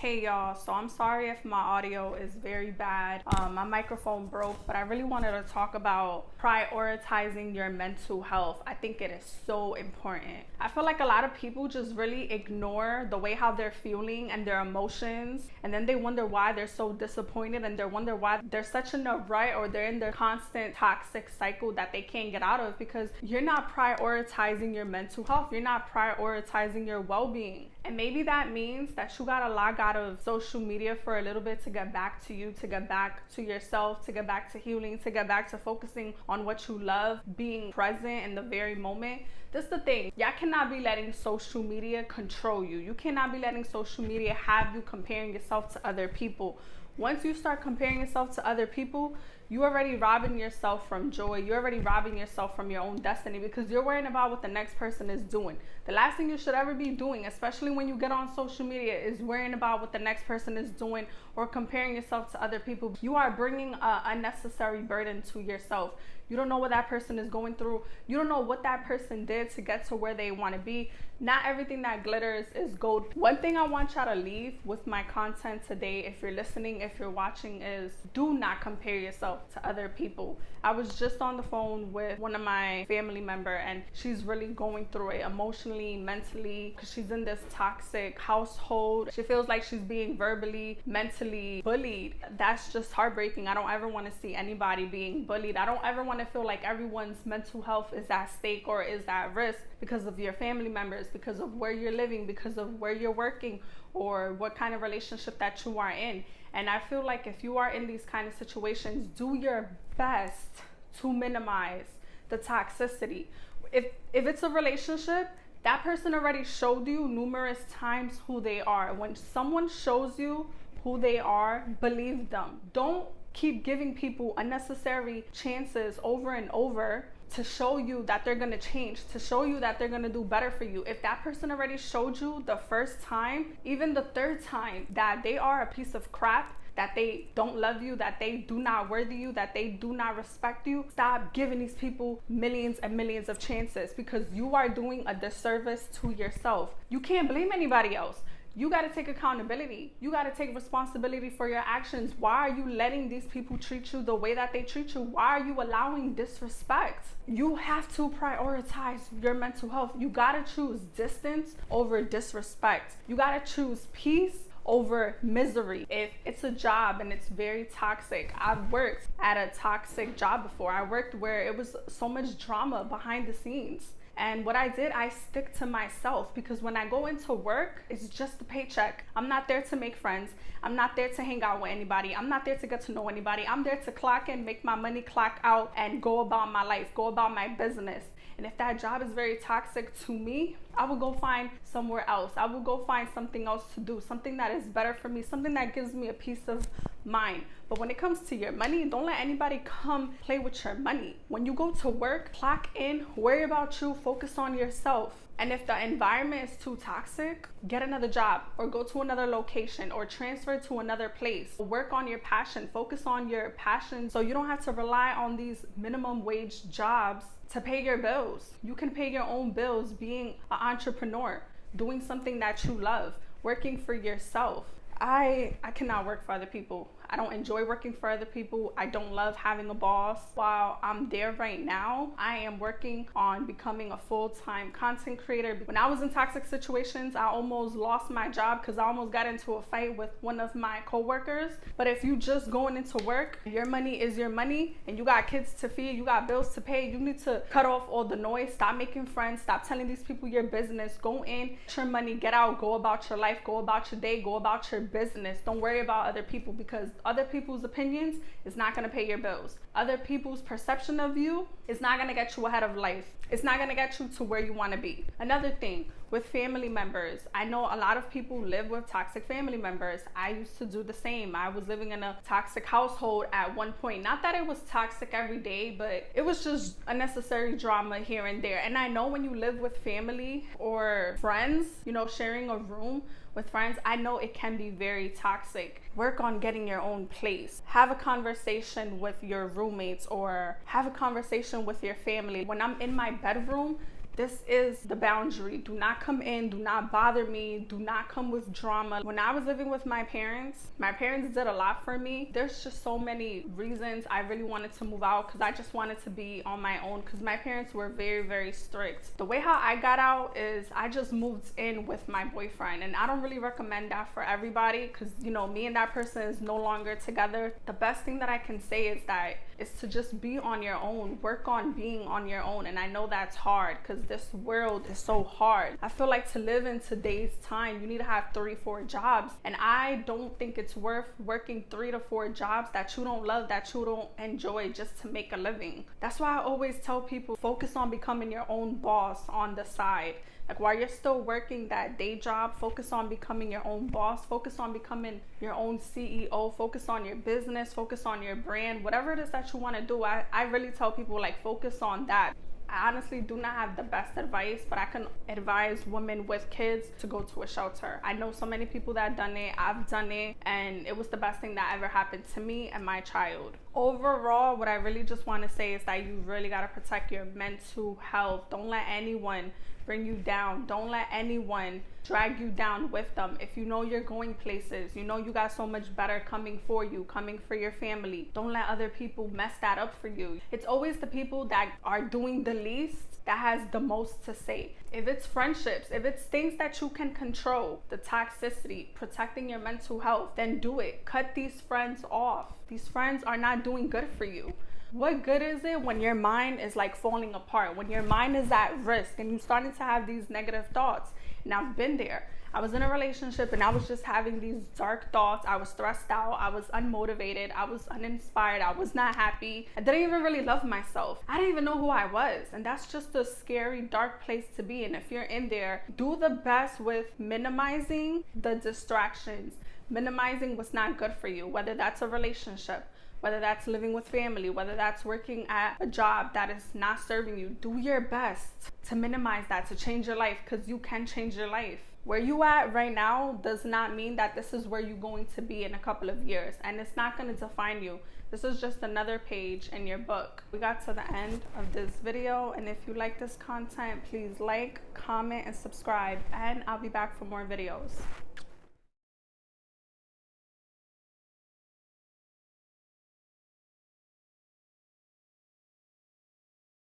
Hey y'all, so I'm sorry if my audio is very bad. My microphone broke, but I really wanted to talk about prioritizing your mental health. I think it is so important. I feel like a lot of people just really ignore the way how they're feeling and their emotions, and then they wonder why they're so disappointed, and they wonder why they're such in a rut or they're in their constant toxic cycle that they can't get out of, because you're not prioritizing your mental health. You're not prioritizing your well-being. And maybe that means that you gotta log out of social media for a little bit to get back to you, to get back to yourself, to get back to healing, to get back to focusing on what you love, being present in the very moment. This is the thing. Y'all cannot be letting social media control you. You cannot be letting social media have you comparing yourself to other people. Once you start comparing yourself to other people, you're already robbing yourself from joy. You're already robbing yourself from your own destiny, because you're worrying about what the next person is doing. The last thing you should ever be doing, especially when you get on social media, is worrying about what the next person is doing or comparing yourself to other people. You are bringing an unnecessary burden to yourself. You don't know what that person is going through. You don't know what that person did to get to where they want to be. Not everything that glitters is gold. One thing I want y'all to leave with my content today, if you're listening, if you're watching, is do not compare yourself to other people. I was just on the phone with one of my family member, and she's really going through it emotionally, mentally, because she's in this toxic household. She feels like she's being verbally, mentally bullied. That's just heartbreaking. I don't ever want to see anybody being bullied. I don't ever want to feel like everyone's mental health is at stake or is at risk because of your family members, because of where you're living, because of where you're working, or what kind of relationship that you are in. And I feel like if you are in these kind of situations, do your best to minimize the toxicity. If it's a relationship, that person already showed you numerous times who they are. When someone shows you who they are, believe them. Don't keep giving people unnecessary chances over and over to show you that they're gonna change, to show you that they're gonna do better for you. If that person already showed you the first time, even the third time, that they are a piece of crap, that they don't love you, that they do not worthy you, that they do not respect you, stop giving these people millions and millions of chances, because you are doing a disservice to yourself. You can't blame anybody else. You got to take accountability. You got to take responsibility for your actions. Why are you letting these people treat you the way that they treat you? Why are you allowing disrespect? You have to prioritize your mental health. You got to choose distance over disrespect. You got to choose peace over misery. If it's a job and it's very toxic, I've worked at a toxic job before. I worked where it was so much drama behind the scenes. And what I did, I stick to myself, because when I go into work, it's just a paycheck. I'm not there to make friends. I'm not there to hang out with anybody. I'm not there to get to know anybody. I'm there to clock in, make my money, clock out, and go about my life, go about my business. And if that job is very toxic to me, I will go find somewhere else. I will go find something else to do, something that is better for me, something that gives me a peace of mind. But when it comes to your money, don't let anybody come play with your money. When you go to work, clock in, worry about you, focus on yourself. And if the environment is too toxic, get another job, or go to another location, or transfer to another place. Work on your passion, focus on your passion, so you don't have to rely on these minimum wage jobs to pay your bills. You can pay your own bills being an entrepreneur, doing something that you love, working for yourself. I cannot work for other people. I don't enjoy working for other people. I don't love having a boss. While I'm there right now, I am working on becoming a full-time content creator. When I was in toxic situations, I almost lost my job because I almost got into a fight with one of my coworkers. But if you just going into work, your money is your money, and you got kids to feed, you got bills to pay, you need to cut off all the noise, stop making friends, stop telling these people your business, go in, get your money, get out, go about your life, go about your day, go about your business. Don't worry about other people, because other people's opinions is not going to pay your bills. Other people's perception of you is not going to get you ahead of life. It's not going to get you to where you want to be. Another thing with family members, I know a lot of people live with toxic family members. I used to do the same. I was living in a toxic household at one point. Not that it was toxic every day, but it was just unnecessary drama here and there. And I know when you live with family or friends, sharing a room with friends, I know it can be very toxic. Work on getting your own place. Have a conversation with your roommates, or have a conversation with your family. When I'm in my bedroom, This is the boundary. Do not come in, do not bother me, do not come with drama. When I was living with my parents did a lot for me. There's just so many reasons I really wanted to move out, because I just wanted to be on my own, because my parents were very, very strict. The way how I got out is I just moved in with my boyfriend, and I don't really recommend that for everybody, because you know, me and that person is no longer together. The best thing that I can say is to just be on your own, work on being on your own. And I know that's hard, because this world is so hard. I feel like to live in today's time, you need to have 3-4 jobs, and I don't think it's worth working 3 to 4 jobs that you don't love, that you don't enjoy, just to make a living. That's why I always tell people, focus on becoming your own boss on the side. Like, while you're still working that day job, focus on becoming your own boss, focus on becoming your own CEO, focus on your business, focus on your brand, whatever it is that you want to do. I really tell people, like, focus on that. I honestly do not have the best advice, but I can advise women with kids to go to a shelter. I know so many people that have done it, I've done it, and it was the best thing that ever happened to me and my child. Overall, what I really just want to say is that you really got to protect your mental health. Don't let anyone bring you down. Don't let anyone drag you down with them. If you know you're going places, you know you got so much better coming for you, coming for your family, don't let other people mess that up for you. It's always the people that are doing the least that has the most to say. If it's friendships, if it's things that you can control, the toxicity, protecting your mental health, then do it. Cut these friends off. These friends are not doing good for you. What good is it when your mind is like falling apart, when your mind is at risk and you're starting to have these negative thoughts? And I've been there. I was in a relationship and I was just having these dark thoughts. I was stressed out. I was unmotivated. I was uninspired. I was not happy. I didn't even really love myself. I didn't even know who I was. And that's just a scary, dark place to be in. If you're in there, do the best with minimizing the distractions, minimizing what's not good for you, whether that's a relationship, whether that's living with family, whether that's working at a job that is not serving you. Do your best to minimize that, to change your life, because you can change your life. Where you at right now does not mean that this is where you're going to be in a couple of years, and it's not going to define you. This is just another page in your book. We got to the end of this video, and if you like this content, please like, comment, and subscribe, and I'll be back for more videos.